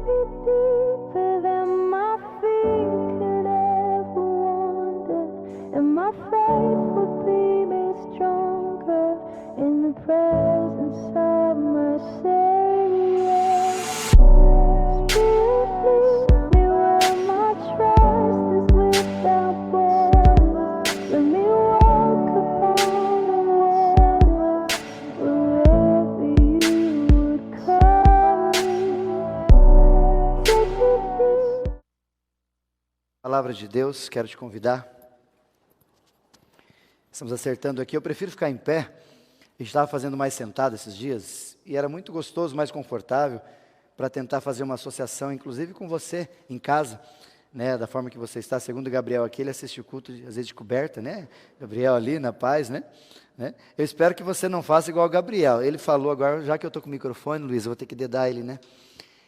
deeper than my feet could ever wander, and my faith will be made stronger in the presence of my Savior. Spirit, lead me where my trust is without border. Let me walk upon the water wherever you would call me. Take me deep. Palavra de Deus, quero te convidar. Estamos acertando aqui, eu prefiro ficar em pé. A gente estava fazendo mais sentado esses dias, e era muito gostoso, mais confortável, para tentar fazer uma associação, inclusive com você, em casa, né, da forma que você está. Segundo o Gabriel aqui, ele assiste o culto, às vezes de coberta, né, Gabriel ali, na paz, né. Eu espero que você não faça igual o Gabriel. Ele falou agora, já que eu estou com o microfone, Luiz, eu vou ter que dedar ele, né,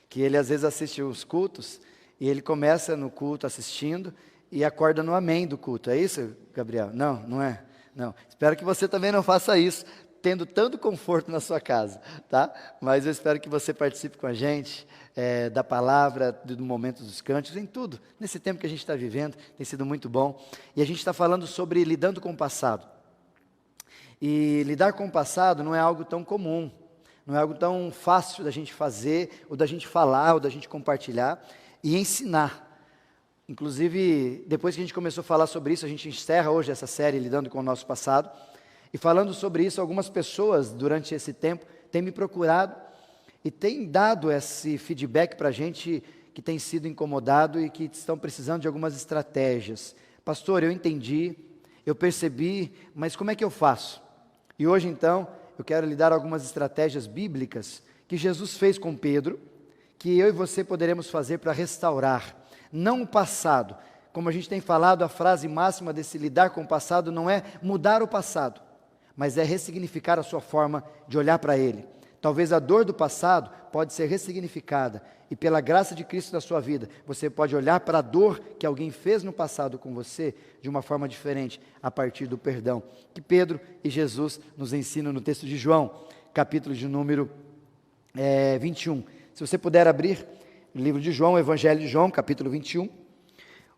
que ele às vezes assiste os cultos, e ele começa no culto assistindo, e acorda no amém do culto. É isso, Gabriel? Não, não é? Não. Espero que você também não faça isso, tendo tanto conforto na sua casa, tá? Mas eu espero que você participe com a gente da palavra, do momento dos cânticos, em tudo. Nesse tempo que a gente está vivendo, tem sido muito bom. E a gente está falando sobre lidando com o passado. E lidar com o passado não é algo tão comum, não é algo tão fácil da gente fazer, ou da gente falar, ou da gente compartilhar e ensinar. Inclusive, depois que a gente começou a falar sobre isso, a gente encerra hoje essa série Lidando com o Nosso Passado. E falando sobre isso, algumas pessoas, durante esse tempo, têm me procurado e têm dado esse feedback para a gente que tem sido incomodado e que estão precisando de algumas estratégias. Pastor, eu entendi, eu percebi, mas como é que eu faço? E hoje, então, eu quero lhe dar algumas estratégias bíblicas que Jesus fez com Pedro, que eu e você poderemos fazer para restaurar, não o passado. Como a gente tem falado, a frase máxima desse lidar com o passado não é mudar o passado, mas é ressignificar a sua forma de olhar para ele. Talvez a dor do passado pode ser ressignificada, e pela graça de Cristo na sua vida, você pode olhar para a dor que alguém fez no passado com você, de uma forma diferente, a partir do perdão, que Pedro e Jesus nos ensinam no texto de João, capítulo de número 21. Se você puder abrir o livro de João, o Evangelho de João, capítulo 21,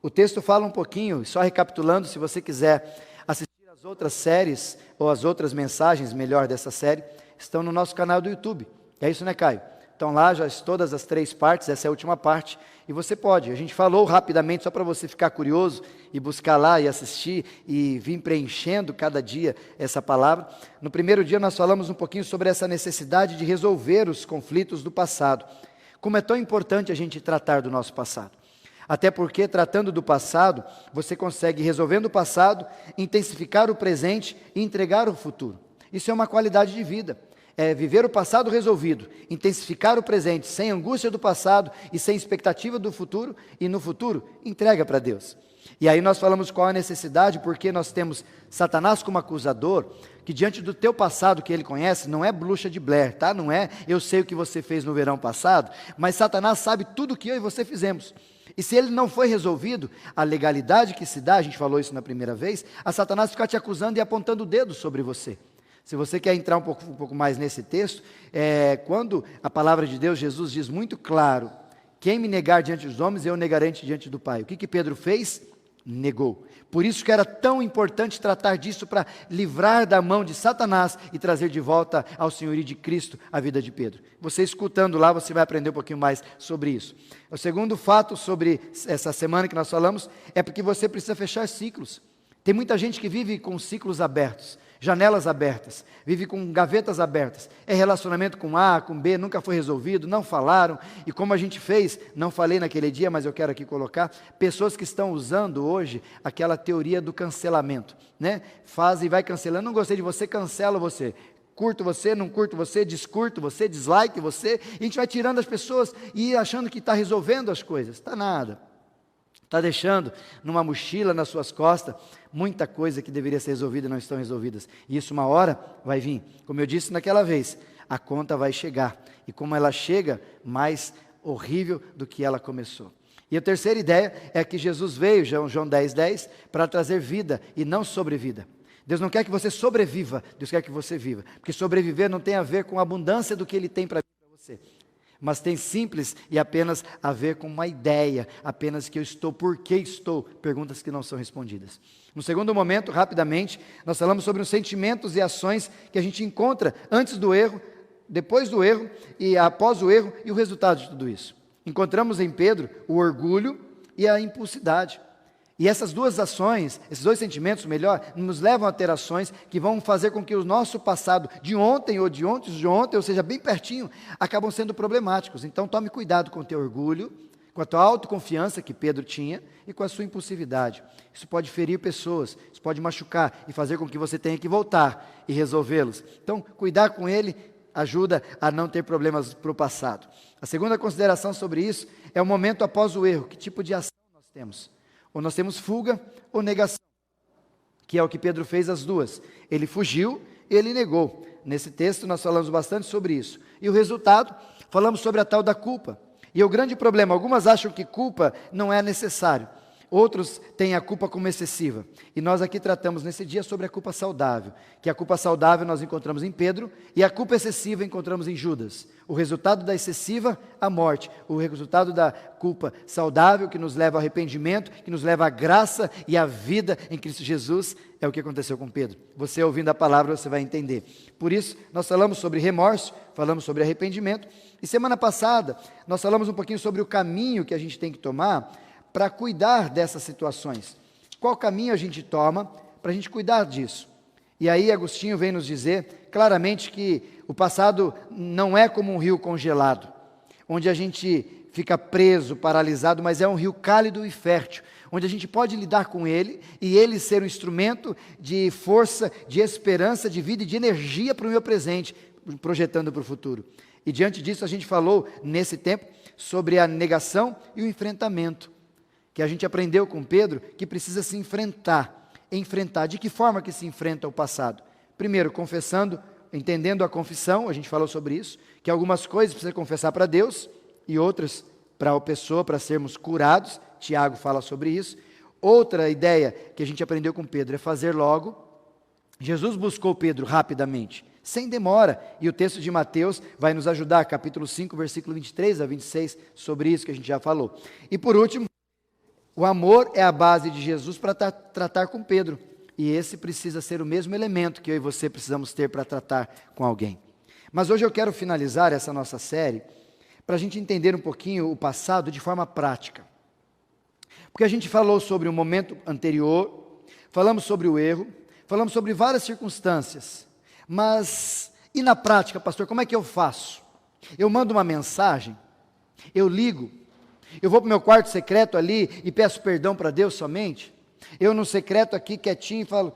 o texto fala um pouquinho, só recapitulando, se você quiser assistir as outras séries, ou as outras mensagens, melhor, dessa série, estão no nosso canal do YouTube. É isso, né, Caio? Estão lá já todas as 3 partes, essa é a última parte, e você pode. A gente falou rapidamente, só para você ficar curioso, e buscar lá, e assistir, e vir preenchendo cada dia essa palavra. No primeiro dia nós falamos um pouquinho sobre essa necessidade de resolver os conflitos do passado. Como é tão importante a gente tratar do nosso passado. Até porque, tratando do passado, você consegue, resolvendo o passado, intensificar o presente e entregar o futuro. Isso é uma qualidade de vida. É viver o passado resolvido, intensificar o presente, sem angústia do passado e sem expectativa do futuro, e no futuro, entrega para Deus. E aí nós falamos qual a necessidade, porque nós temos Satanás como acusador, que diante do teu passado que ele conhece, não é bruxa de Blair, tá? Não é, eu sei o que você fez no verão passado, mas Satanás sabe tudo o que eu e você fizemos. E se ele não foi resolvido, a legalidade que se dá, a gente falou isso na primeira vez, a Satanás fica te acusando e apontando o dedo sobre você. Se você quer entrar um pouco mais nesse texto, quando a palavra de Deus, Jesus diz muito claro, quem me negar diante dos homens, eu negarei diante do Pai. O que Pedro fez? Negou. Por isso que era tão importante tratar disso, para livrar da mão de Satanás e trazer de volta ao senhorio de Cristo a vida de Pedro. Você escutando lá, você vai aprender um pouquinho mais sobre isso. O segundo fato sobre essa semana que nós falamos, é porque você precisa fechar ciclos. Tem muita gente que vive com ciclos abertos, janelas abertas, vive com gavetas abertas, é relacionamento com A, com B, nunca foi resolvido, não falaram, e como a gente fez, não falei naquele dia, mas eu quero aqui colocar, pessoas que estão usando hoje aquela teoria do cancelamento, né? Faz e vai cancelando, não gostei de você, cancela você, curto você, não curto você, descurto você, dislike você, e a gente vai tirando as pessoas e achando que está resolvendo as coisas, está nada. Está deixando numa mochila nas suas costas muita coisa que deveria ser resolvida e não estão resolvidas. E isso uma hora vai vir. Como eu disse naquela vez, a conta vai chegar. E como ela chega, mais horrível do que ela começou. E a terceira ideia é que Jesus veio, João 10:10, para trazer vida e não sobrevida. Deus não quer que você sobreviva, Deus quer que você viva. Porque sobreviver não tem a ver com a abundância do que Ele tem para você. mas tem simples e apenas a ver com uma ideia, apenas que eu estou, por que estou, perguntas que não são respondidas. No segundo momento, rapidamente, nós falamos sobre os sentimentos e ações que a gente encontra antes do erro, depois do erro e após o erro e o resultado de tudo isso. Encontramos em Pedro o orgulho e a impulsividade. E essas duas ações, esses dois sentimentos, melhor, nos levam a ter ações que vão fazer com que o nosso passado de ontem ou de ontem, ou seja, bem pertinho, acabam sendo problemáticos. Então tome cuidado com o teu orgulho, com a tua autoconfiança que Pedro tinha e com a sua impulsividade. Isso pode ferir pessoas, isso pode machucar e fazer com que você tenha que voltar e resolvê-los. Então, cuidar com ele ajuda a não ter problemas para o passado. A segunda consideração sobre isso é o momento após o erro. Que tipo de ação nós temos? Ou nós temos fuga ou negação, que é o que Pedro fez as duas. Ele fugiu e ele negou. Nesse texto nós falamos bastante sobre isso. E o resultado, falamos sobre a tal da culpa. E o grande problema, algumas acham que culpa não é necessário. Outros têm a culpa como excessiva. E nós aqui tratamos nesse dia sobre a culpa saudável. Que a culpa saudável nós encontramos em Pedro e a culpa excessiva encontramos em Judas. O resultado da excessiva, a morte. O resultado da culpa saudável, que nos leva ao arrependimento, que nos leva à graça e à vida em Cristo Jesus, é o que aconteceu com Pedro. Você ouvindo a palavra, você vai entender. Por isso, nós falamos sobre remorso, falamos sobre arrependimento. E semana passada, nós falamos um pouquinho sobre o caminho que a gente tem que tomar para cuidar dessas situações. Qual caminho a gente toma para a gente cuidar disso? E aí Agostinho vem nos dizer claramente que o passado não é como um rio congelado, onde a gente fica preso, paralisado, mas é um rio cálido e fértil, onde a gente pode lidar com ele e ele ser um instrumento de força, de esperança, de vida e de energia para o meu presente, projetando para o futuro. E diante disso a gente falou nesse tempo sobre a negação e o enfrentamento, que a gente aprendeu com Pedro, que precisa se enfrentar. Enfrentar. De que forma que se enfrenta o passado? Primeiro, confessando, entendendo a confissão, a gente falou sobre isso, que algumas coisas precisa confessar para Deus, e outras para a pessoa, para sermos curados. Tiago fala sobre isso. Outra ideia que a gente aprendeu com Pedro é fazer logo. Jesus buscou Pedro rapidamente, sem demora, e o texto de Mateus vai nos ajudar, capítulo 5, versículo 23 a 26, sobre isso que a gente já falou. E por último, o amor é a base de Jesus para tratar com Pedro. E esse precisa ser o mesmo elemento que eu e você precisamos ter para tratar com alguém. Mas hoje eu quero finalizar essa nossa série para a gente entender um pouquinho o passado de forma prática. Porque a gente falou sobre o momento anterior, falamos sobre o erro, falamos sobre várias circunstâncias. Mas, e na prática, pastor, como é que eu faço? Eu mando uma mensagem? Eu ligo? Eu vou para o meu quarto secreto ali e peço perdão para Deus somente? Eu no secreto aqui quietinho falo,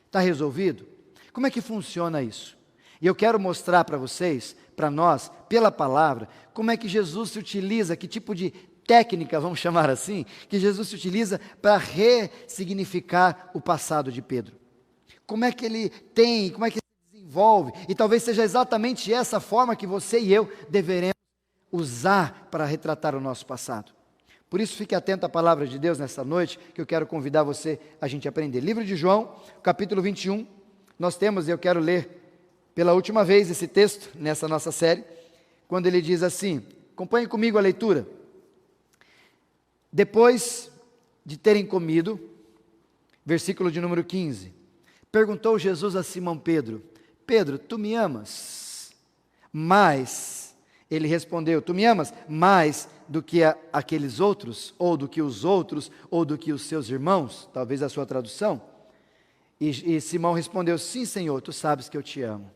está resolvido? Como é que funciona isso? E eu quero mostrar para vocês, para nós, pela palavra, como é que Jesus se utiliza, que tipo de técnica, vamos chamar assim, que Jesus se utiliza para ressignificar o passado de Pedro. Como é que ele tem, como é que ele se desenvolve, e talvez seja exatamente essa forma que você e eu deveremos usar para retratar o nosso passado. Por isso, fique atento à palavra de Deus nessa noite, que eu quero convidar você a gente aprender. Livro de João, capítulo 21, nós temos, e eu quero ler pela última vez esse texto, nessa nossa série, quando ele diz assim, acompanhe comigo a leitura. Depois de terem comido, versículo de número 15, perguntou Jesus a Simão Pedro, Pedro, tu me amas? Mas ele respondeu, tu me amas mais do que aqueles outros, ou do que os outros, ou do que os seus irmãos? Talvez a sua tradução. E Simão respondeu, sim, Senhor, tu sabes que eu te amo.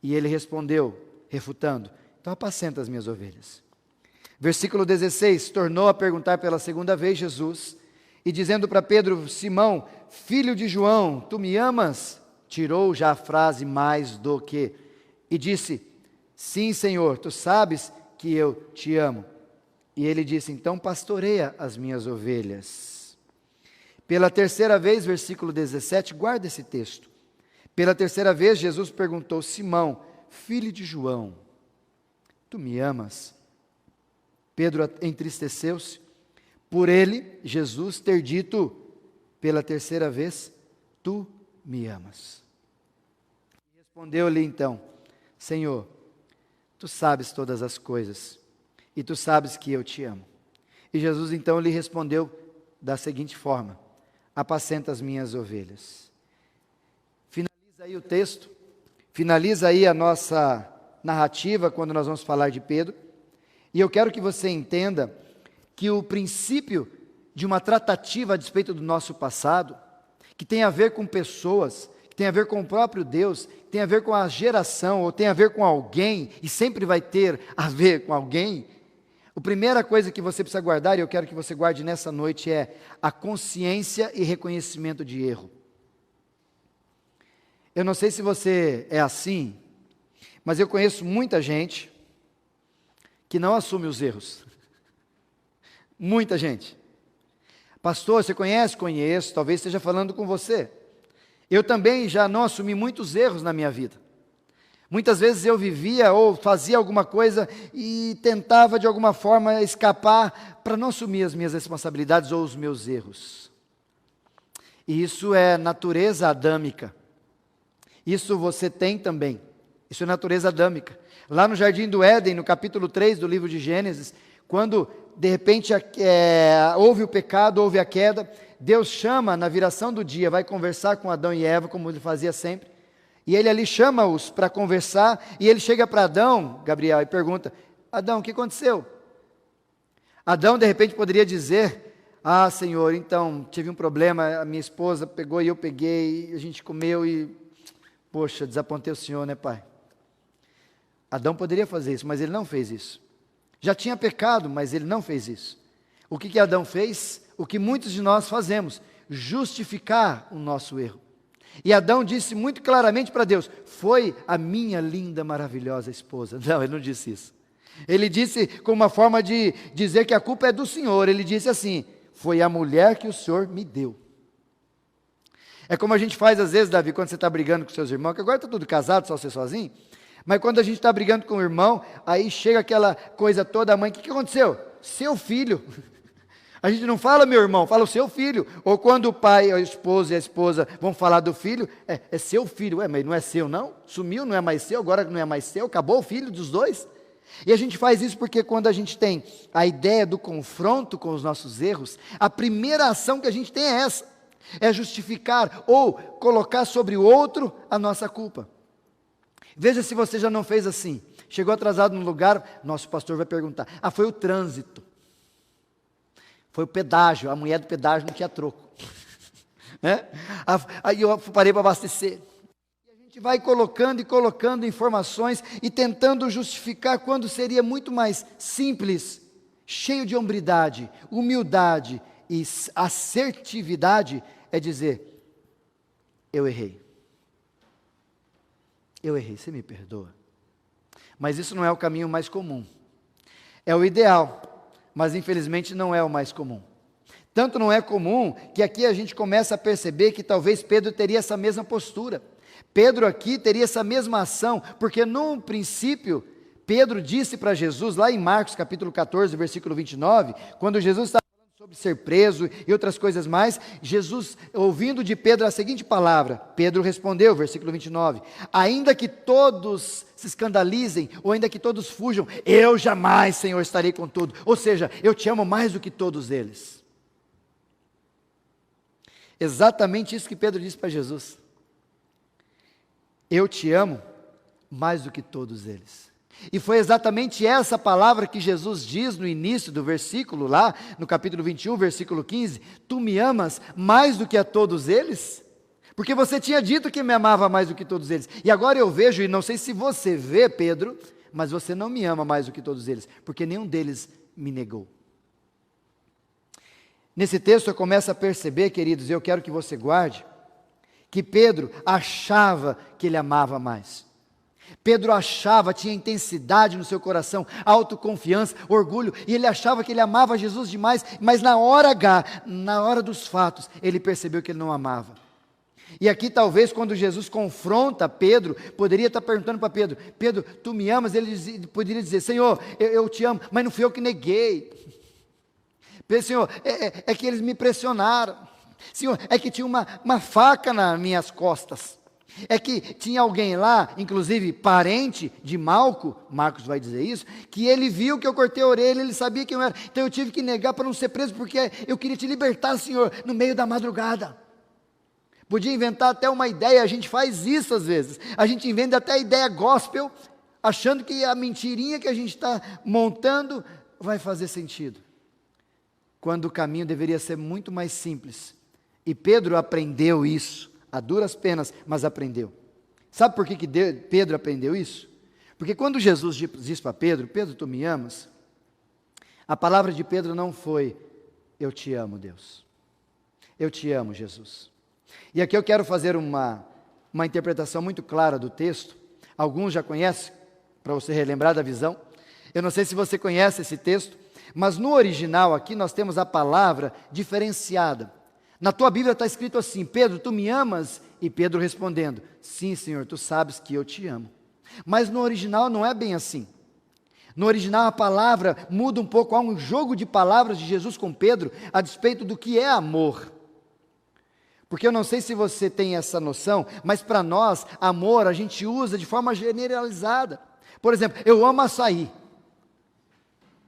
E ele respondeu, refutando, então apacenta as minhas ovelhas. Versículo 16, tornou a perguntar pela segunda vez Jesus, e dizendo para Pedro, Simão, filho de João, tu me amas? Tirou já a frase mais do que, e disse, sim, Senhor, tu sabes que eu te amo. E ele disse, então pastoreia as minhas ovelhas. Pela terceira vez, versículo 17, guarda esse texto. Pela terceira vez, Jesus perguntou, Simão, filho de João, tu me amas? Pedro entristeceu-se, por ele, Jesus, ter dito, pela terceira vez, tu me amas. Respondeu-lhe então, Senhor, tu sabes todas as coisas, e tu sabes que eu te amo. E Jesus então lhe respondeu da seguinte forma: apacenta as minhas ovelhas. Finaliza aí o texto, finaliza aí a nossa narrativa quando nós vamos falar de Pedro, e eu quero que você entenda que o princípio de uma tratativa a despeito do nosso passado, que tem a ver com pessoas, que tem a ver com o próprio Deus, que tem a ver com a geração, ou tem a ver com alguém, e sempre vai ter a ver com alguém. A primeira coisa que você precisa guardar, e eu quero que você guarde nessa noite, é a consciência e reconhecimento de erro. Eu não sei se você é assim, mas eu conheço muita gente que não assume os erros. Muita gente. Pastor, você conhece? Conheço, talvez esteja falando com você. Eu também já não assumi muitos erros na minha vida. Muitas vezes eu vivia ou fazia alguma coisa e tentava de alguma forma escapar para não assumir as minhas responsabilidades ou os meus erros. E isso é natureza adâmica. Isso você tem também. Isso é natureza adâmica. Lá no Jardim do Éden, no capítulo 3 do livro de Gênesis, quando de repente houve o pecado, houve a queda, Deus chama na viração do dia, vai conversar com Adão e Eva, como ele fazia sempre, e ele ali chama-os para conversar, e ele chega para Adão, Gabriel, e pergunta: Adão, o que aconteceu? Adão de repente poderia dizer: ah, Senhor, então tive um problema, a minha esposa pegou e eu peguei, a gente comeu e, poxa, desapontei o Senhor, né, pai? Adão poderia fazer isso, mas ele não fez isso. Já tinha pecado, mas ele não fez isso. O que Adão fez? O que muitos de nós fazemos: justificar o nosso erro. E Adão disse muito claramente para Deus: foi a minha linda, maravilhosa esposa. Não, ele não disse isso. Ele disse com uma forma de dizer que a culpa é do Senhor. Ele disse assim: foi a mulher que o Senhor me deu. É como a gente faz às vezes, Davi, quando você está brigando com seus irmãos, que agora está tudo casado, só você sozinho. Mas quando a gente está brigando com o irmão, aí chega aquela coisa toda, a mãe: o que aconteceu? Seu filho. A gente não fala meu irmão, fala o seu filho. Ou quando o pai, a esposa e a esposa vão falar do filho, é seu filho. Ué, mas não é seu não? Sumiu, não é mais seu, agora não é mais seu, acabou o filho dos dois. E a gente faz isso porque quando a gente tem a ideia do confronto com os nossos erros, a primeira ação que a gente tem é essa: é justificar ou colocar sobre o outro a nossa culpa. Veja se você já não fez assim. Chegou atrasado no lugar, nosso pastor vai perguntar: ah, foi o trânsito, foi o pedágio, a mulher do pedágio não tinha troco. Né? Aí eu parei para abastecer. E a gente vai colocando e colocando informações e tentando justificar, quando seria muito mais simples, cheio de hombridade, humildade e assertividade, é dizer: eu errei. Eu errei, você me perdoa. Mas isso não é o caminho mais comum. É o ideal, mas infelizmente não é o mais comum. Tanto não é comum que aqui a gente começa a perceber que talvez Pedro teria essa mesma postura. Pedro aqui teria essa mesma ação, porque no princípio, Pedro disse para Jesus, lá em Marcos capítulo 14, versículo 29, quando Jesus estava falando sobre ser preso e outras coisas mais, Jesus, ouvindo de Pedro a seguinte palavra, Pedro respondeu, versículo 29, ainda que todos se escandalizem, ou ainda que todos fujam, eu jamais, Senhor, estarei com tudo. Ou seja, eu te amo mais do que todos eles. Exatamente isso que Pedro disse para Jesus. Eu te amo mais do que todos eles. E foi exatamente essa palavra que Jesus diz no início do versículo, lá no capítulo 21, versículo 15, tu me amas mais do que a todos eles? Porque você tinha dito que me amava mais do que todos eles. E agora eu vejo, e não sei se você vê, Pedro, mas você não me ama mais do que todos eles, porque nenhum deles me negou. Nesse texto eu começo a perceber, queridos, e eu quero que você guarde, que Pedro achava que ele amava mais. Pedro achava, tinha intensidade no seu coração, autoconfiança, orgulho, e ele achava que ele amava Jesus demais, mas na hora H, na hora dos fatos, ele percebeu que ele não amava. E aqui talvez quando Jesus confronta Pedro, poderia estar perguntando para Pedro, Pedro, tu me amas? Ele poderia dizer, Senhor, eu te amo, mas não fui eu que neguei. Pedro, Senhor, é que eles me pressionaram. Senhor, é que tinha uma faca nas minhas costas. É que tinha alguém lá, inclusive parente de Malco, Marcos vai dizer isso, que ele viu que eu cortei a orelha, ele sabia quem eu era, então eu tive que negar para não ser preso, porque eu queria te libertar, Senhor, no meio da madrugada. Podia inventar até uma ideia, a gente faz isso às vezes, a gente inventa até a ideia gospel, achando que a mentirinha que a gente está montando vai fazer sentido, quando o caminho deveria ser muito mais simples, e Pedro aprendeu isso, a duras penas, mas aprendeu. Sabe por que Pedro aprendeu isso? Porque quando Jesus disse para Pedro, Pedro, tu me amas? A palavra de Pedro não foi, eu te amo, Deus. Eu te amo, Jesus. E aqui eu quero fazer uma interpretação muito clara do texto. Alguns já conhecem, para você relembrar da visão. Eu não sei se você conhece esse texto, mas no original aqui nós temos a palavra diferenciada. Na tua Bíblia está escrito assim, Pedro, tu me amas? E Pedro respondendo, sim, Senhor, tu sabes que eu te amo. Mas no original não é bem assim. No original a palavra muda um pouco, há um jogo de palavras de Jesus com Pedro, a despeito do que é amor. Porque eu não sei se você tem essa noção, mas para nós, amor a gente usa de forma generalizada. Por exemplo, eu amo açaí.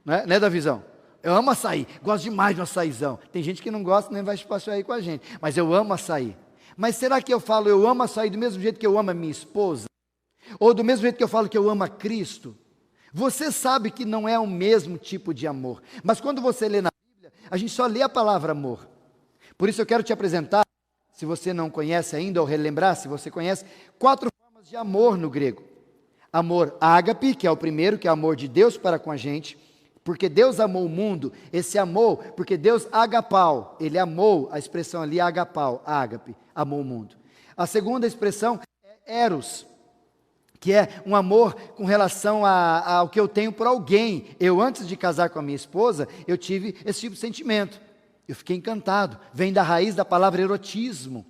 Né, da visão? Eu amo açaí, gosto demais de um açaizão. Tem gente que não gosta, nem vai passear aí com a gente. Mas eu amo açaí. Mas será que eu falo eu amo açaí do mesmo jeito que eu amo a minha esposa? Ou do mesmo jeito que eu falo que eu amo a Cristo? Você sabe que não é o mesmo tipo de amor. Mas quando você lê na Bíblia, a gente só lê a palavra amor. Por isso eu quero te apresentar, se você não conhece ainda, ou relembrar, se você conhece, 4 formas de amor no grego. Amor ágape, que é o primeiro, que é o amor de Deus para com a gente. Porque Deus amou o mundo, esse amou, porque Deus agapau, Ele amou, a expressão ali agapau, ágape, amou o mundo. A segunda expressão é eros, que é um amor com relação ao que eu tenho por alguém. Eu, antes de casar com a minha esposa, eu tive esse tipo de sentimento. Eu fiquei encantado, vem da raiz da palavra erotismo.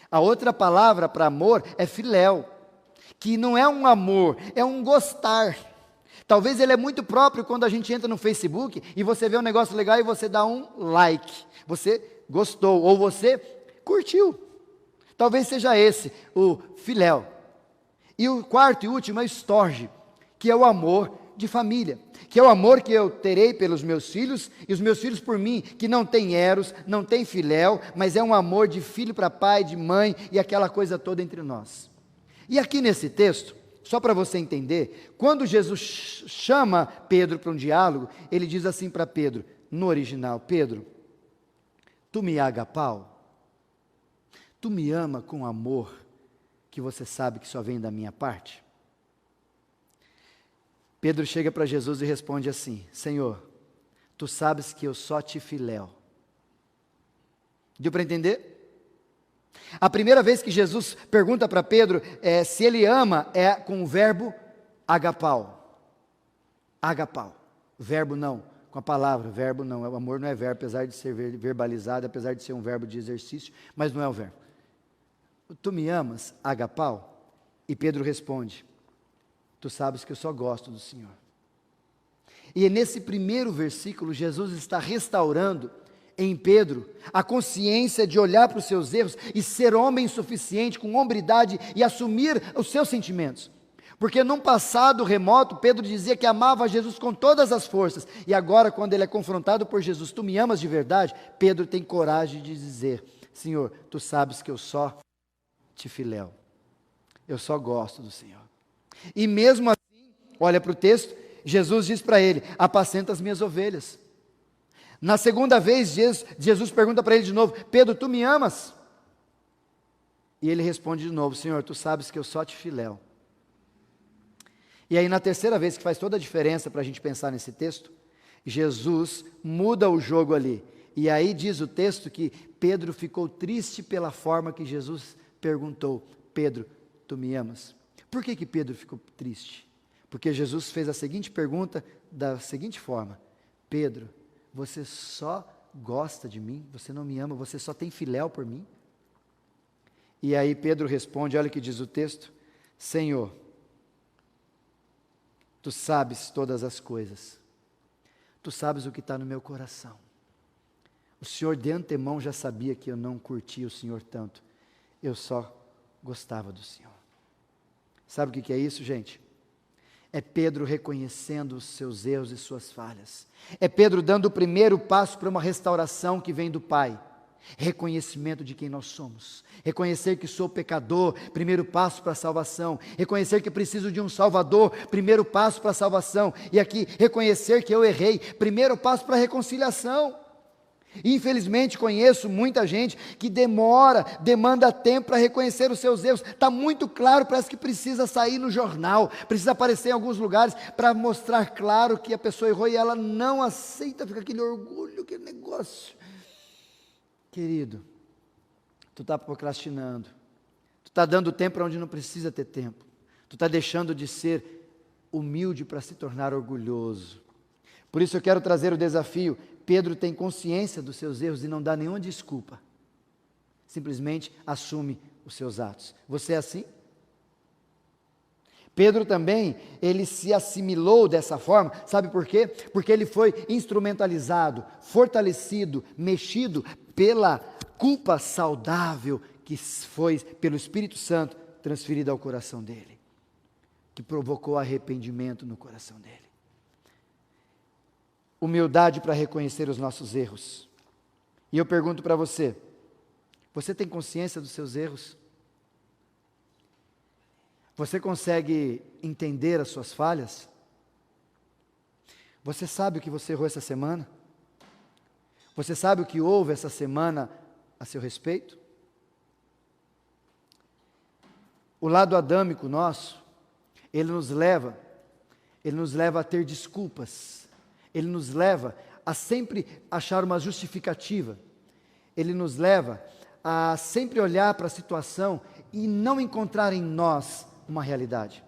A outra palavra para amor é filéu, que não é um amor, é um gostar. Talvez ele é muito próprio quando a gente entra no Facebook e você vê um negócio legal e você dá um like. Você gostou ou você curtiu. Talvez seja esse o filéu. E o quarto e último é o storge, que é o amor de família. Que é o amor que eu terei pelos meus filhos e os meus filhos por mim, que não tem eros, não tem filéu, mas é um amor de filho para pai, de mãe e aquela coisa toda entre nós. E aqui nesse texto, só para você entender, quando Jesus chama Pedro para um diálogo, ele diz assim para Pedro, no original, Pedro, tu me agapau? Tu me ama com amor que você sabe que só vem da minha parte? Pedro chega para Jesus e responde assim, Senhor, tu sabes que eu só te filéu. Deu para entender? A primeira vez que Jesus pergunta para Pedro se ele ama é com o verbo agapau. Agapau. Verbo não, com a palavra, verbo não. O amor não é verbo, apesar de ser verbalizado, apesar de ser um verbo de exercício, mas não é o verbo. Tu me amas, agapau? E Pedro responde, tu sabes que eu só gosto do Senhor. E nesse primeiro versículo, Jesus está restaurando em Pedro a consciência de olhar para os seus erros e ser homem suficiente, com hombridade e assumir os seus sentimentos. Porque num passado remoto, Pedro dizia que amava Jesus com todas as forças, e agora quando ele é confrontado por Jesus, tu me amas de verdade? Pedro tem coragem de dizer, Senhor, tu sabes que eu só te filéu, eu só gosto do Senhor. E mesmo assim, olha para o texto, Jesus diz para ele, apacenta as minhas ovelhas. Na segunda vez, Jesus pergunta para ele de novo, Pedro, tu me amas? E ele responde de novo, Senhor, tu sabes que eu só te filéu. E aí na terceira vez, que faz toda a diferença para a gente pensar nesse texto, Jesus muda o jogo ali. E aí diz o texto que Pedro ficou triste pela forma que Jesus perguntou, Pedro, tu me amas? Por que Pedro ficou triste? Porque Jesus fez a seguinte pergunta da seguinte forma, Pedro, você só gosta de mim? Você não me ama? Você só tem filéu por mim? E aí Pedro responde, olha o que diz o texto, Senhor, tu sabes todas as coisas, tu sabes o que está no meu coração. O Senhor de antemão já sabia que eu não curtia o Senhor tanto, eu só gostava do Senhor. Sabe o que é isso, gente? É Pedro reconhecendo os seus erros e suas falhas. É Pedro dando o primeiro passo para uma restauração que vem do Pai. Reconhecimento de quem nós somos. Reconhecer que sou pecador, primeiro passo para a salvação. Reconhecer que preciso de um Salvador, primeiro passo para a salvação. E aqui, reconhecer que eu errei, primeiro passo para a reconciliação. Infelizmente conheço muita gente que demanda tempo para reconhecer os seus erros. Está muito claro, parece que precisa sair no jornal, precisa aparecer em alguns lugares para mostrar claro que a pessoa errou e ela não aceita, fica aquele orgulho, aquele negócio. Querido, tu está procrastinando, tu está dando tempo para onde não precisa ter tempo, tu está deixando de ser humilde para se tornar orgulhoso. Por isso eu quero trazer o desafio. Pedro tem consciência dos seus erros e não dá nenhuma desculpa. Simplesmente assume os seus atos. Você é assim? Pedro também, ele se assimilou dessa forma, sabe por quê? Porque ele foi instrumentalizado, fortalecido, mexido pela culpa saudável que foi pelo Espírito Santo transferida ao coração dele, que provocou arrependimento no coração dele. Humildade para reconhecer os nossos erros. E eu pergunto para você, você tem consciência dos seus erros? Você consegue entender as suas falhas? Você sabe o que você errou essa semana? Você sabe o que houve essa semana a seu respeito? O lado adâmico nosso, ele nos leva a ter desculpas. Ele nos leva a sempre achar uma justificativa. Ele nos leva a sempre olhar para a situação e não encontrar em nós uma realidade.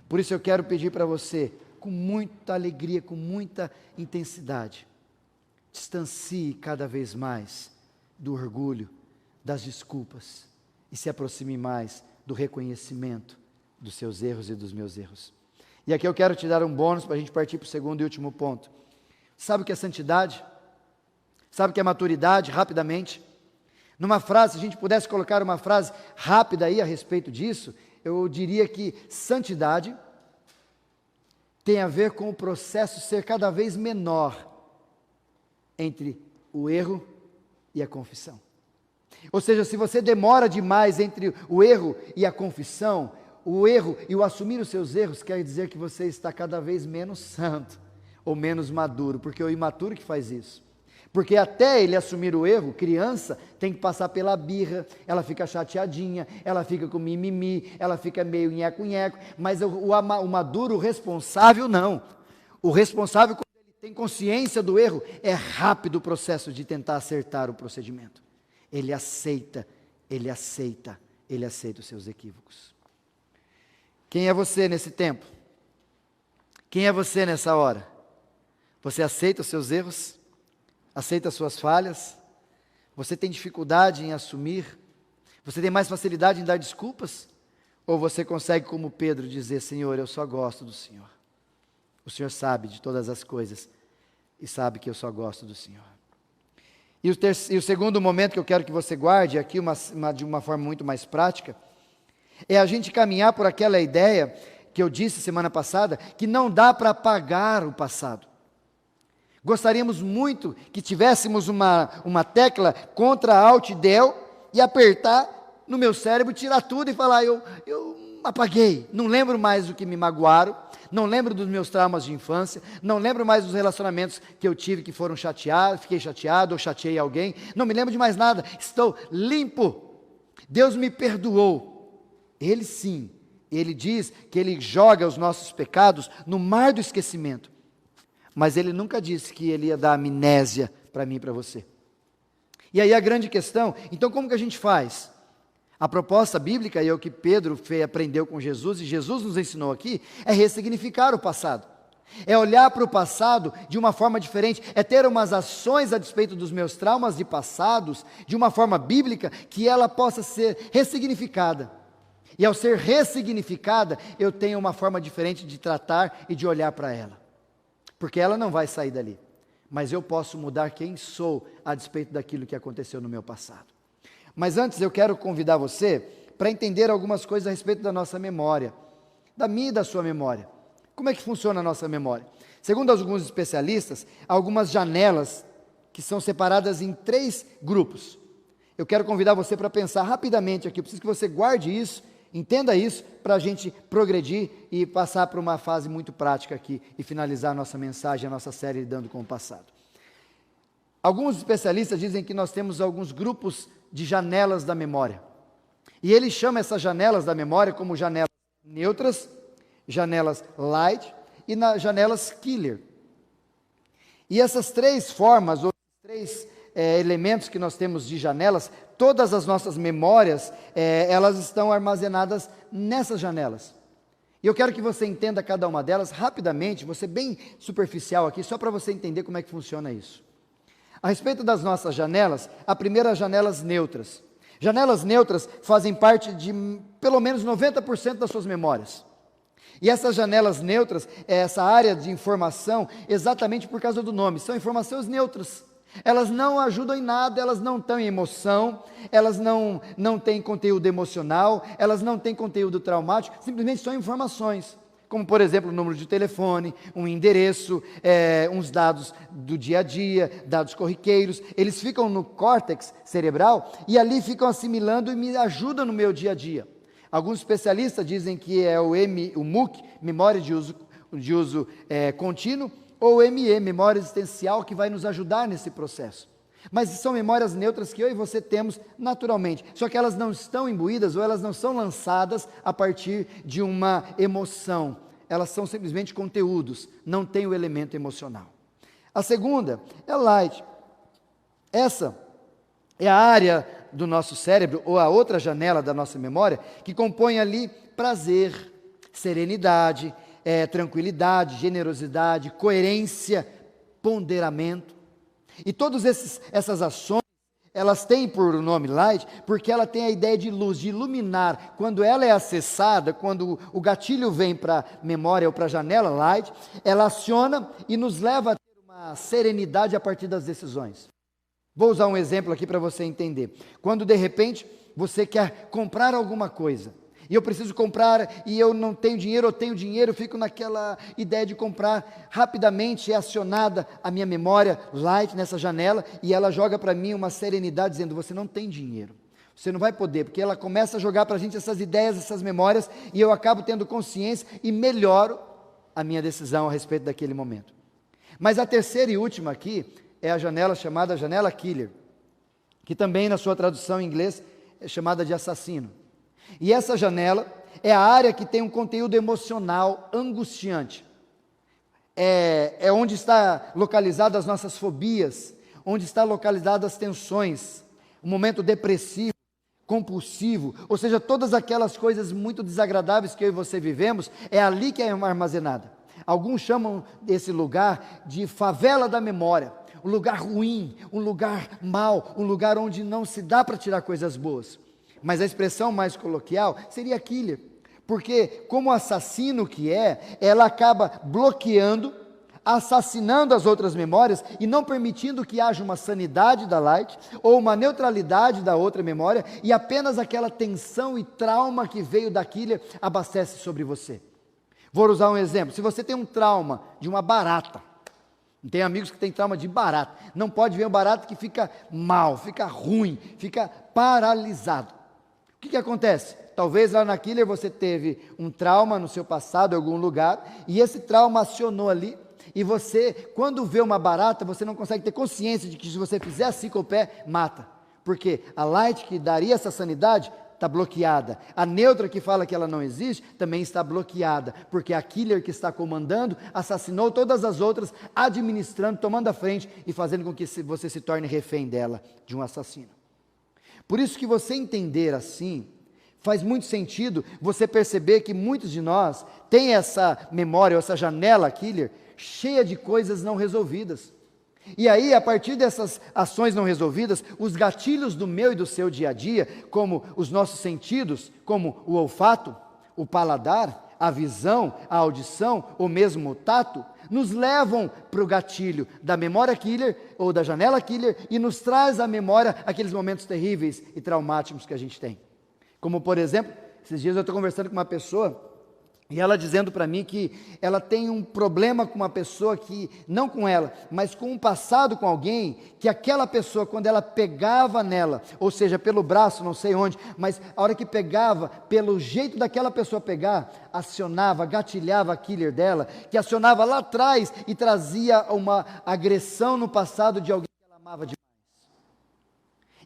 Por isso eu quero pedir para você, com muita alegria, com muita intensidade, distancie cada vez mais do orgulho, das desculpas e se aproxime mais do reconhecimento dos seus erros e dos meus erros. E aqui eu quero te dar um bônus para a gente partir para o segundo e último ponto. Sabe o que é santidade? Sabe o que é maturidade? Rapidamente. Numa frase, se a gente pudesse colocar uma frase rápida aí a respeito disso, eu diria que santidade tem a ver com o processo ser cada vez menor entre o erro e a confissão. Ou seja, se você demora demais entre o erro e a confissão, o erro e o assumir os seus erros, quer dizer que você está cada vez menos santo ou menos maduro, porque é o imaturo que faz isso. Porque até ele assumir o erro, criança tem que passar pela birra, ela fica chateadinha, ela fica com mimimi, ela fica meio nheco-nheco, mas o maduro, o responsável, não. O responsável, quando ele tem consciência do erro, é rápido o processo de tentar acertar o procedimento. Ele aceita os seus equívocos. Quem é você nesse tempo? Quem é você nessa hora? Você aceita os seus erros? Aceita as suas falhas? Você tem dificuldade em assumir? Você tem mais facilidade em dar desculpas? Ou você consegue, como Pedro, dizer: Senhor, eu só gosto do Senhor. O Senhor sabe de todas as coisas e sabe que eu só gosto do Senhor. E o segundo momento que eu quero que você guarde aqui, de uma forma muito mais prática, é a gente caminhar por aquela ideia que eu disse semana passada, que não dá para apagar o passado. Gostaríamos muito que tivéssemos uma tecla contra Alt Del e apertar no meu cérebro, tirar tudo e falar: eu apaguei, não lembro mais do que me magoaram, não lembro dos meus traumas de infância, não lembro mais dos relacionamentos que eu tive que foram chateados, fiquei chateado ou chateei alguém, não me lembro de mais nada, estou limpo, Deus me perdoou. Ele sim, Ele diz que Ele joga os nossos pecados no mar do esquecimento. Mas Ele nunca disse que Ele ia dar amnésia para mim e para você. E aí a grande questão, então como que a gente faz? A proposta bíblica, e é o que Pedro aprendeu com Jesus, e Jesus nos ensinou aqui, é ressignificar o passado. É olhar para o passado de uma forma diferente, é ter umas ações a despeito dos meus traumas de passados, de uma forma bíblica, que ela possa ser ressignificada. E ao ser ressignificada, eu tenho uma forma diferente de tratar e de olhar para ela. Porque ela não vai sair dali, mas eu posso mudar quem sou a despeito daquilo que aconteceu no meu passado. Mas antes eu quero convidar você para entender algumas coisas a respeito da nossa memória, da minha e da sua memória. Como é que funciona a nossa memória? Segundo alguns especialistas, há algumas janelas que são separadas em 3 grupos. Eu quero convidar você para pensar rapidamente aqui, eu preciso que você guarde isso, entenda isso, para a gente progredir e passar para uma fase muito prática aqui e finalizar a nossa mensagem, a nossa série Lidando com o Passado. Alguns especialistas dizem que nós temos alguns grupos de janelas da memória. E ele chama essas janelas da memória como janelas neutras, janelas light e janelas killer. E essas 3 formas, ou 3 elementos que nós temos de janelas, todas as nossas memórias, elas estão armazenadas nessas janelas. E eu quero que você entenda cada uma delas rapidamente, vou ser bem superficial aqui, só para você entender como é que funciona isso. A respeito das nossas janelas, a primeira, as janelas neutras. Janelas neutras fazem parte de pelo menos 90% das suas memórias. E essas janelas neutras, essa área de informação, exatamente por causa do nome, são informações neutras. Elas não ajudam em nada, elas não têm emoção, elas não têm conteúdo emocional, elas não têm conteúdo traumático, simplesmente são informações. Como, por exemplo, o número de telefone, um endereço, uns dados do dia a dia, dados corriqueiros. Eles ficam no córtex cerebral e ali ficam assimilando e me ajudam no meu dia a dia. Alguns especialistas dizem que é o MUC, memória de uso contínuo, ou ME, memória existencial, que vai nos ajudar nesse processo. Mas são memórias neutras que eu e você temos naturalmente, só que elas não estão imbuídas ou elas não são lançadas a partir de uma emoção, elas são simplesmente conteúdos, não tem o elemento emocional. A segunda é light. Essa é a área do nosso cérebro, ou a outra janela da nossa memória, que compõe ali prazer, serenidade, tranquilidade, generosidade, coerência, ponderamento. E todas essas ações, elas têm por nome light, porque ela tem a ideia de luz, de iluminar. Quando ela é acessada, quando o gatilho vem para a memória ou para a janela light, ela aciona e nos leva a ter uma serenidade a partir das decisões. Vou usar um exemplo aqui para você entender. Quando de repente você quer comprar alguma coisa, e eu preciso comprar e eu não tenho dinheiro, eu tenho dinheiro, eu fico naquela ideia de comprar rapidamente, é acionada a minha memória light nessa janela e ela joga para mim uma serenidade dizendo, você não tem dinheiro, você não vai poder, porque ela começa a jogar para a gente essas ideias, essas memórias e eu acabo tendo consciência e melhoro a minha decisão a respeito daquele momento. Mas a terceira e última aqui é a janela chamada janela killer, que também na sua tradução em inglês é chamada de assassino. E essa janela é a área que tem um conteúdo emocional angustiante. É onde está localizada as nossas fobias, onde está localizada as tensões, um momento depressivo, compulsivo, ou seja, todas aquelas coisas muito desagradáveis que eu e você vivemos, é ali que é armazenada. Alguns chamam esse lugar de favela da memória, um lugar ruim, um lugar mau, um lugar onde não se dá para tirar coisas boas. Mas a expressão mais coloquial seria killer, porque como assassino que ela acaba bloqueando, assassinando as outras memórias e não permitindo que haja uma sanidade da light ou uma neutralidade da outra memória e apenas aquela tensão e trauma que veio da killer abastece sobre você. Vou usar um exemplo, se você tem um trauma de uma barata, tem amigos que têm trauma de barata, não pode ver um barata que fica mal, fica ruim, fica paralisado. O que acontece? Talvez lá na killer você teve um trauma no seu passado, em algum lugar, e esse trauma acionou ali, e você, quando vê uma barata, você não consegue ter consciência de que se você fizer assim com o pé, mata. Porque a light que daria essa sanidade, está bloqueada. A neutra que fala que ela não existe, também está bloqueada. Porque a killer que está comandando, assassinou todas as outras, administrando, tomando a frente e fazendo com que você se torne refém dela, de um assassino. Por isso que você entender assim, faz muito sentido você perceber que muitos de nós têm essa memória, ou essa janela killer, cheia de coisas não resolvidas. E aí, a partir dessas ações não resolvidas, os gatilhos do meu e do seu dia a dia, como os nossos sentidos, como o olfato, o paladar, a visão, a audição, ou mesmo o tato, nos levam para o gatilho da memória killer ou da janela killer e nos traz à memória aqueles momentos terríveis e traumáticos que a gente tem. Como, por exemplo, esses dias eu estou conversando com uma pessoa e ela dizendo para mim que ela tem um problema com uma pessoa que, não com ela, mas com um passado com alguém, que aquela pessoa, quando ela pegava nela, ou seja, pelo braço, não sei onde, mas a hora que pegava, pelo jeito daquela pessoa pegar, acionava, gatilhava a killer dela, que acionava lá atrás e trazia uma agressão no passado de alguém que ela amava demais.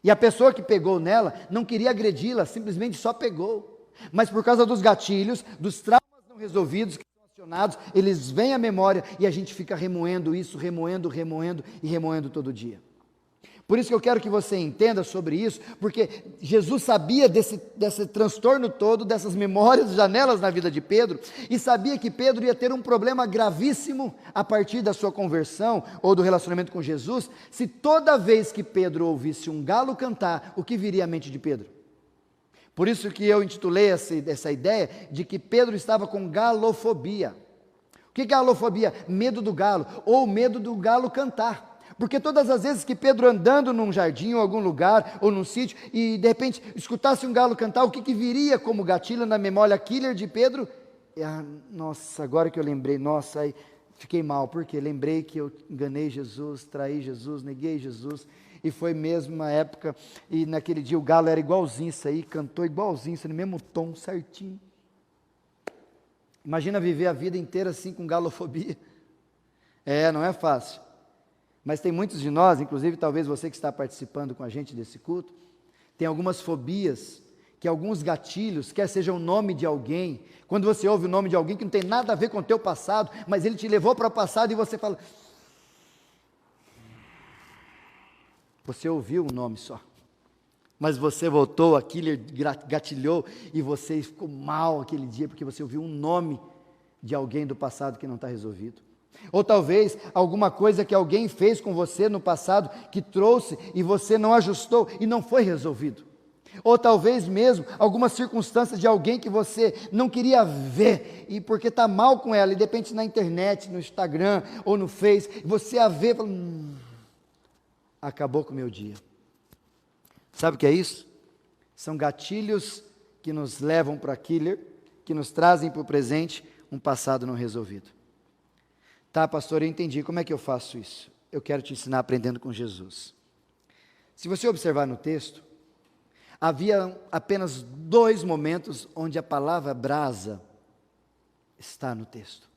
E a pessoa que pegou nela não queria agredi-la, simplesmente só pegou. Mas por causa dos gatilhos, dos traumas não resolvidos, que são acionados, eles vêm à memória e a gente fica remoendo isso, remoendo todo dia. Por isso que eu quero que você entenda sobre isso, porque Jesus sabia desse transtorno todo, dessas memórias, janelas na vida de Pedro, e sabia que Pedro ia ter um problema gravíssimo a partir da sua conversão, ou do relacionamento com Jesus, se toda vez que Pedro ouvisse um galo cantar, o que viria à mente de Pedro? Por isso que eu intitulei essa ideia de que Pedro estava com galofobia. O que é galofobia? Medo do galo, ou medo do galo cantar. Porque todas as vezes que Pedro andando num jardim, ou algum lugar, ou num sítio, e de repente escutasse um galo cantar, o que viria como gatilho na memória killer de Pedro? Nossa, agora que eu lembrei, nossa, aí fiquei mal, porque lembrei que eu enganei Jesus, traí Jesus, neguei Jesus, e foi mesmo uma época, e naquele dia o galo era igualzinho isso aí, cantou igualzinho isso, no mesmo tom, certinho. Imagina viver a vida inteira assim com galofobia. Não é fácil. Mas tem muitos de nós, inclusive talvez você que está participando com a gente desse culto, tem algumas fobias, que alguns gatilhos, quer seja o nome de alguém, quando você ouve o nome de alguém que não tem nada a ver com o teu passado, mas ele te levou para o passado e você fala... Você ouviu um nome só, mas você voltou, aquilo gatilhou e você ficou mal aquele dia porque você ouviu um nome de alguém do passado que não está resolvido. Ou talvez alguma coisa que alguém fez com você no passado que trouxe e você não ajustou e não foi resolvido. Ou talvez mesmo algumas circunstâncias de alguém que você não queria ver e porque está mal com ela e de repente na internet, no Instagram ou no Face, você a vê e fala... acabou com o meu dia. Sabe o que é isso? São gatilhos que nos levam para killer, que nos trazem para o presente um passado não resolvido. Tá, pastor, eu entendi. Como é que eu faço isso? Eu quero te ensinar aprendendo com Jesus. Se você observar no texto, havia apenas 2 momentos onde a palavra brasa está no texto.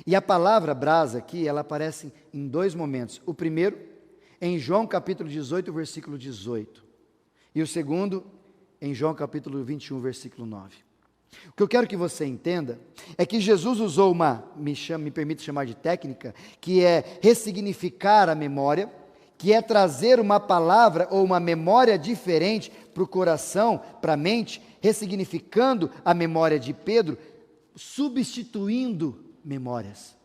E a palavra brasa aqui, ela aparece em 2 momentos. O primeiro, em João capítulo 18, versículo 18. E o segundo, em João capítulo 21, versículo 9. O que eu quero que você entenda é que Jesus usou me permite chamar de técnica, que é ressignificar a memória, que é trazer uma palavra ou uma memória diferente para o coração, para a mente, ressignificando a memória de Pedro, substituindo memórias.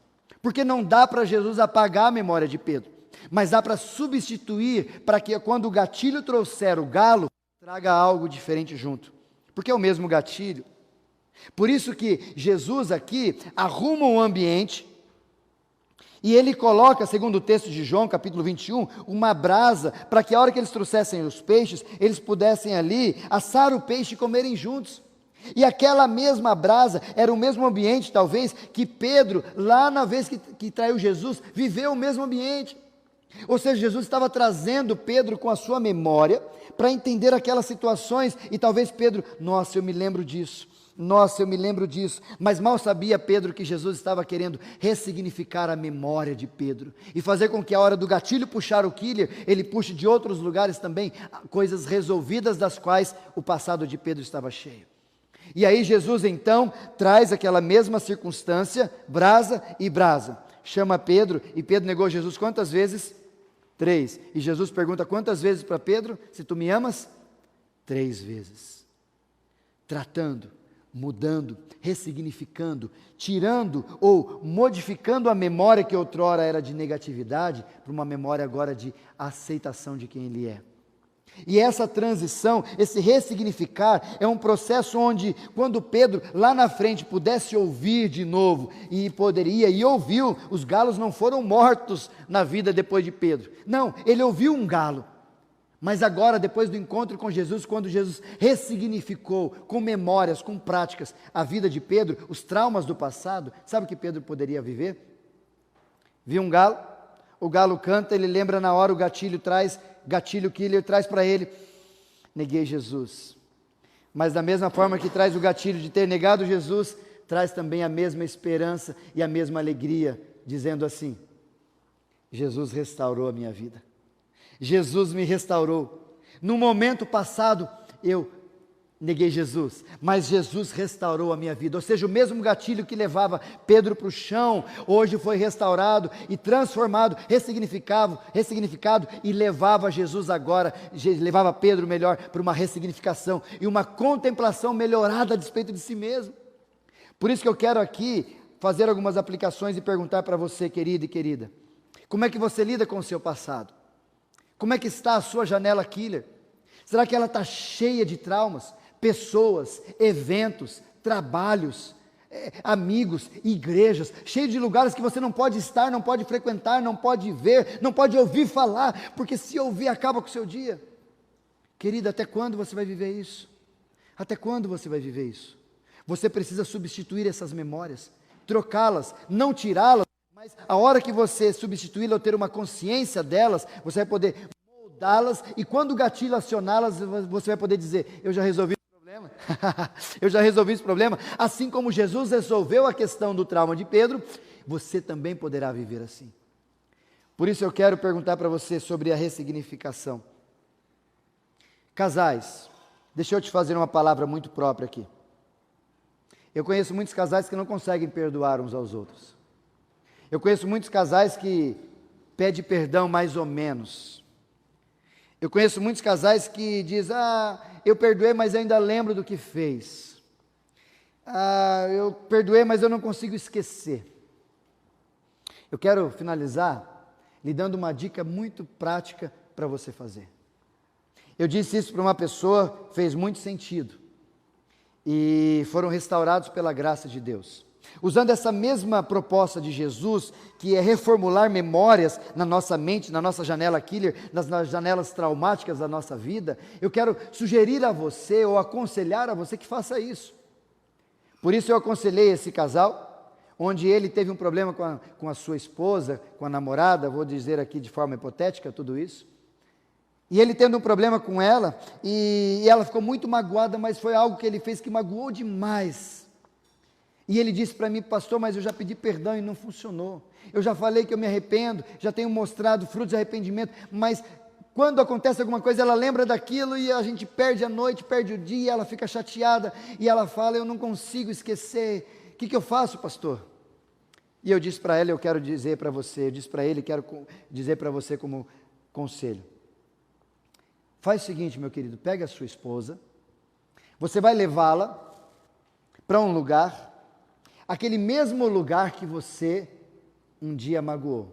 Porque não dá para Jesus apagar a memória de Pedro, mas dá para substituir, para que quando o gatilho trouxer o galo, traga algo diferente junto, porque é o mesmo gatilho. Por isso que Jesus aqui arruma um ambiente, e ele coloca, segundo o texto de João, capítulo 21, uma brasa, para que a hora que eles trouxessem os peixes, eles pudessem ali assar o peixe e comerem juntos. E aquela mesma brasa, era o mesmo ambiente, talvez, que Pedro, lá na vez que traiu Jesus, viveu o mesmo ambiente. Ou seja, Jesus estava trazendo Pedro com a sua memória, para entender aquelas situações, e talvez Pedro, nossa, eu me lembro disso, mas mal sabia Pedro que Jesus estava querendo ressignificar a memória de Pedro, e fazer com que a hora do gatilho puxar o killer, ele puxe de outros lugares também, coisas resolvidas das quais o passado de Pedro estava cheio. E aí Jesus então traz aquela mesma circunstância, brasa e brasa, chama Pedro, e Pedro negou Jesus quantas vezes? 3, e Jesus pergunta quantas vezes para Pedro, se tu me amas? 3 vezes, tratando, mudando, ressignificando, tirando ou modificando a memória que outrora era de negatividade, para uma memória agora de aceitação de quem Ele é. E essa transição, esse ressignificar, é um processo onde, quando Pedro lá na frente pudesse ouvir de novo, e poderia, e ouviu, os galos não foram mortos na vida depois de Pedro, não, ele ouviu um galo, Mas agora, depois do encontro com Jesus, quando Jesus ressignificou com memórias, com práticas, a vida de Pedro, os traumas do passado, sabe o que Pedro poderia viver? Viu um galo, o galo canta, ele lembra na hora, o gatilho killer traz para ele, neguei Jesus. Mas da mesma forma que traz o gatilho de ter negado Jesus, traz também a mesma esperança e a mesma alegria, dizendo assim, Jesus restaurou a minha vida. Jesus me restaurou. No momento passado, eu neguei Jesus, mas Jesus restaurou a minha vida. Ou seja, o mesmo gatilho que levava Pedro para o chão, hoje foi restaurado e transformado, ressignificado e levava Jesus agora, levava Pedro melhor para uma ressignificação e uma contemplação melhorada a despeito de si mesmo. Por isso que eu quero aqui fazer algumas aplicações e perguntar para você, querido e querida, como é que você lida com o seu passado? Como é que está a sua janela killer? Será que ela está cheia de traumas? Pessoas, eventos, trabalhos, amigos, igrejas, cheio de lugares que você não pode estar, não pode frequentar, não pode ver, não pode ouvir falar, porque se ouvir acaba com o seu dia. Querida, até quando você vai viver isso? Até quando você vai viver isso? Você precisa substituir essas memórias, trocá-las, não tirá-las, mas a hora que você substituí-las ou ter uma consciência delas, você vai poder moldá-las e quando o gatilho acioná-las, você vai poder dizer, eu já resolvi esse problema, eu já resolvi esse problema, assim como Jesus resolveu a questão do trauma de Pedro, você também poderá viver assim. Por isso eu quero perguntar para você sobre a ressignificação. Casais, deixa eu te fazer uma palavra muito própria aqui. Eu conheço muitos casais que não conseguem perdoar uns aos outros. Eu conheço muitos casais que pedem perdão mais ou menos. Eu conheço muitos casais que dizem, eu perdoei, mas eu ainda lembro do que fez. Eu perdoei, mas eu não consigo esquecer. Eu quero finalizar lhe dando uma dica muito prática para você fazer. Eu disse isso para uma pessoa, fez muito sentido. E foram restaurados pela graça de Deus. Usando essa mesma proposta de Jesus, que é reformular memórias na nossa mente, na nossa janela killer, nas janelas traumáticas da nossa vida, eu quero sugerir a você ou aconselhar a você que faça isso. Por isso eu aconselhei esse casal, onde ele teve um problema com a sua esposa, com a namorada, vou dizer aqui de forma hipotética tudo isso, e ele tendo um problema com ela, e ela ficou muito magoada, mas foi algo que ele fez que magoou demais. E ele disse para mim, pastor, mas eu já pedi perdão e não funcionou. Eu já falei que eu me arrependo, já tenho mostrado frutos de arrependimento, mas quando acontece alguma coisa, ela lembra daquilo e a gente perde a noite, perde o dia, ela fica chateada e ela fala, eu não consigo esquecer. O que eu faço, pastor? E eu disse para ela, eu quero dizer para você, eu disse para ele, quero dizer para você como conselho. Faz o seguinte, meu querido, pega a sua esposa, você vai levá-la para um lugar, aquele mesmo lugar que você um dia magoou.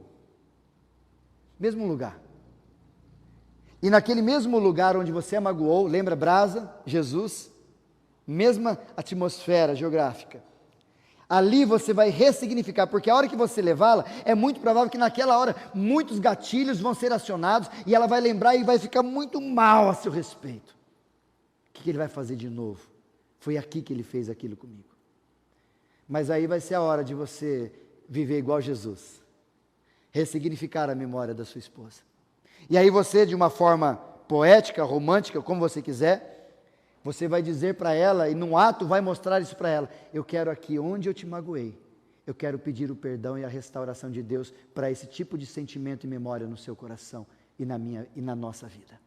Mesmo lugar. E naquele mesmo lugar onde você a magoou, lembra Brasa, Jesus? Mesma atmosfera geográfica. Ali você vai ressignificar, porque a hora que você levá-la, é muito provável que naquela hora muitos gatilhos vão ser acionados e ela vai lembrar e vai ficar muito mal a seu respeito. O que ele vai fazer de novo? Foi aqui que ele fez aquilo comigo. Mas aí vai ser a hora de você viver igual Jesus, ressignificar a memória da sua esposa. E aí você, de uma forma poética, romântica, como você quiser, você vai dizer para ela, e num ato vai mostrar isso para ela, eu quero aqui onde eu te magoei, eu quero pedir o perdão e a restauração de Deus para esse tipo de sentimento e memória no seu coração e na nossa vida.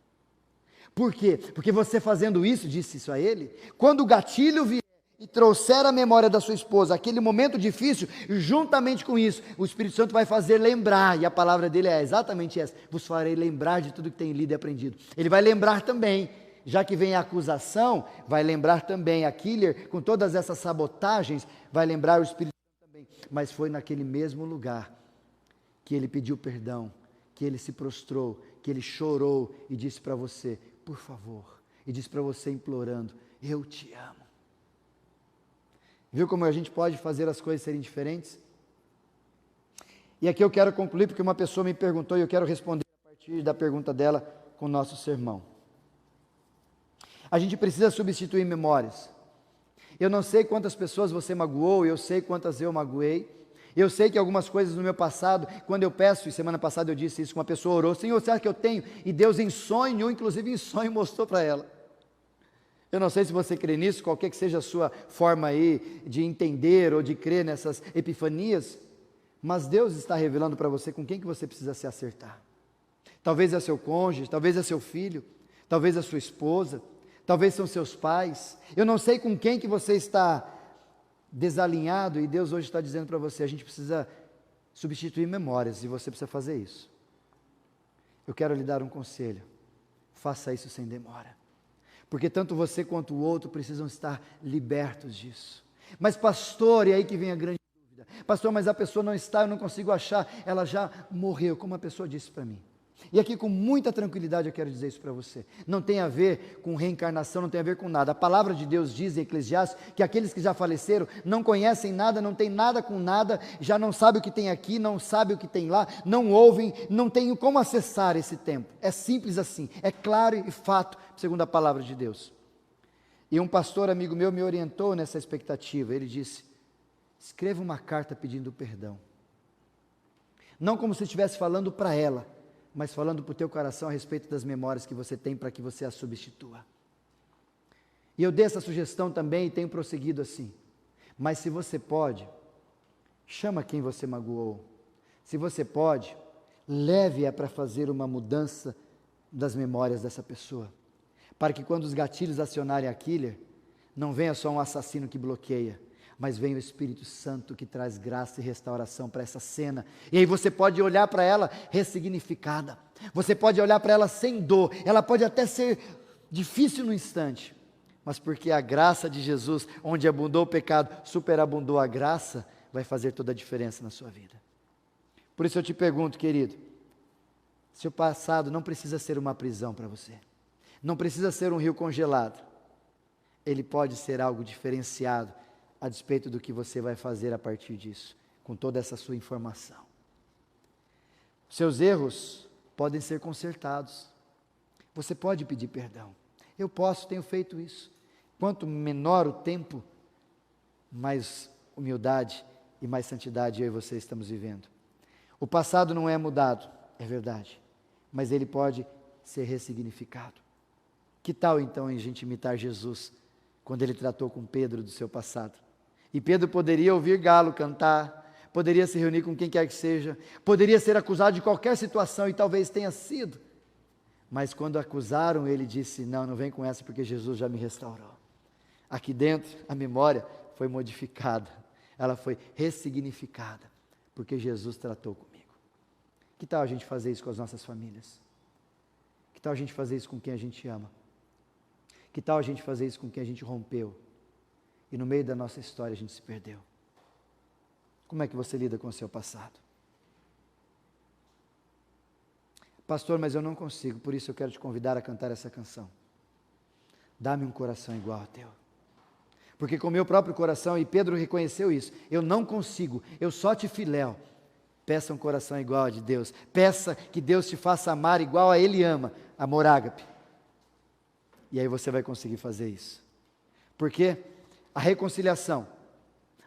Por quê? Porque você fazendo isso, disse isso a ele, quando o gatilho vier e trouxer a memória da sua esposa, aquele momento difícil, juntamente com isso, o Espírito Santo vai fazer lembrar, e a palavra dele é exatamente essa, vos farei lembrar de tudo que tem lido e aprendido. Ele vai lembrar também, já que vem a acusação, vai lembrar também a killer, com todas essas sabotagens, vai lembrar o Espírito Santo também, mas foi naquele mesmo lugar, que ele pediu perdão, que ele se prostrou, que ele chorou, e disse para você, por favor, e disse para você implorando, eu te amo. Viu como a gente pode fazer as coisas serem diferentes? E aqui eu quero concluir, porque uma pessoa me perguntou, e eu quero responder a partir da pergunta dela, com o nosso sermão. A gente precisa substituir memórias. Eu não sei quantas pessoas você magoou, eu sei quantas eu magoei. Eu sei que algumas coisas no meu passado, quando eu peço, e semana passada eu disse isso, uma pessoa orou, Senhor, será que eu tenho? E Deus em sonho, inclusive em sonho, mostrou para ela. Eu não sei se você crê nisso, qualquer que seja a sua forma aí de entender ou de crer nessas epifanias, mas Deus está revelando para você com quem que você precisa se acertar. Talvez é seu cônjuge, talvez é seu filho, talvez é sua esposa, talvez são seus pais. Eu não sei com quem que você está desalinhado, e Deus hoje está dizendo para você, a gente precisa substituir memórias, e você precisa fazer isso. Eu quero lhe dar um conselho, faça isso sem demora, porque tanto você quanto o outro precisam estar libertos disso. Mas pastor, e aí que vem a grande dúvida, pastor, mas a pessoa não está, eu não consigo achar, ela já morreu, como a pessoa disse para mim. E aqui com muita tranquilidade eu quero dizer isso para você. Não tem a ver com reencarnação, não tem a ver com nada. A palavra de Deus diz em Eclesiastes que aqueles que já faleceram não conhecem nada, não tem nada com nada, já não sabe o que tem aqui, não sabe o que tem lá, não ouvem, não tem como acessar esse tempo. É simples assim, é claro e fato, segundo a palavra de Deus. E um pastor amigo meu me orientou nessa expectativa. Ele disse, escreva uma carta pedindo perdão. Não como se estivesse falando para ela, mas falando para o teu coração a respeito das memórias que você tem para que você as substitua. E eu dei essa sugestão também e tenho prosseguido assim. Mas se você pode, chama quem você magoou. Se você pode, leve-a para fazer uma mudança das memórias dessa pessoa. Para que quando os gatilhos acionarem a killer, não venha só um assassino que bloqueia, mas vem o Espírito Santo que traz graça e restauração para essa cena. E aí você pode olhar para ela ressignificada. Você pode olhar para ela sem dor. Ela pode até ser difícil no instante, mas porque a graça de Jesus, onde abundou o pecado, superabundou a graça, vai fazer toda a diferença na sua vida. Por isso eu te pergunto, querido, seu passado não precisa ser uma prisão para você. Não precisa ser um rio congelado. Ele pode ser algo diferenciado a despeito do que você vai fazer a partir disso, com toda essa sua informação. Seus erros podem ser consertados. Você pode pedir perdão. Eu posso, tenho feito isso. Quanto menor o tempo, mais humildade e mais santidade eu e você estamos vivendo. O passado não é mudado, é verdade, mas ele pode ser ressignificado. Que tal então a gente imitar Jesus quando ele tratou com Pedro do seu passado? E Pedro poderia ouvir galo cantar, poderia se reunir com quem quer que seja, poderia ser acusado de qualquer situação, e talvez tenha sido. Mas quando acusaram, ele disse, não vem com essa porque Jesus já me restaurou. Aqui dentro, a memória foi modificada, ela foi ressignificada, porque Jesus tratou comigo. Que tal a gente fazer isso com as nossas famílias? Que tal a gente fazer isso com quem a gente ama? Que tal a gente fazer isso com quem a gente rompeu? E no meio da nossa história a gente se perdeu. Como é que você lida com o seu passado? Pastor, mas eu não consigo, por isso eu quero te convidar a cantar essa canção. Dá-me um coração igual ao teu. Porque com o meu próprio coração, e Pedro reconheceu isso, eu não consigo, eu só te filéu. Peça um coração igual ao de Deus. Peça que Deus te faça amar igual a Ele ama, amor ágape. E aí você vai conseguir fazer isso. Porque a reconciliação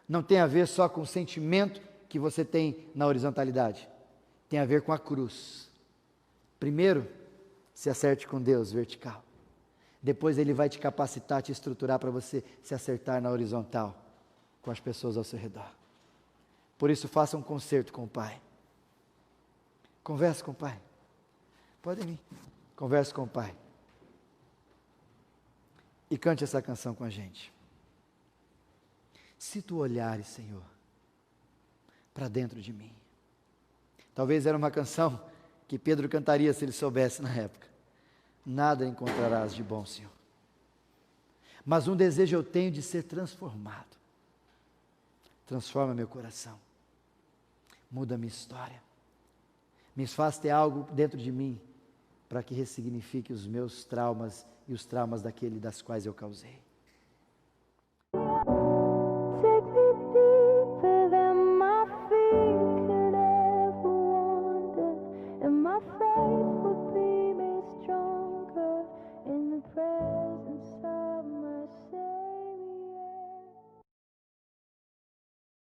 não tem a ver só com o sentimento que você tem na horizontalidade. Tem a ver com a cruz. Primeiro, se acerte com Deus, vertical. Depois Ele vai te capacitar, te estruturar para você se acertar na horizontal, com as pessoas ao seu redor. Por isso, faça um concerto com o Pai. Converse com o Pai. Podem ir. Converse com o Pai. E cante essa canção com a gente. Se tu olhares, Senhor, para dentro de mim. Talvez era uma canção que Pedro cantaria se ele soubesse na época. Nada encontrarás de bom, Senhor. Mas um desejo eu tenho de ser transformado. Transforma meu coração. Muda a minha história. Me faz ter algo dentro de mim para que ressignifique os meus traumas e os traumas das quais eu causei.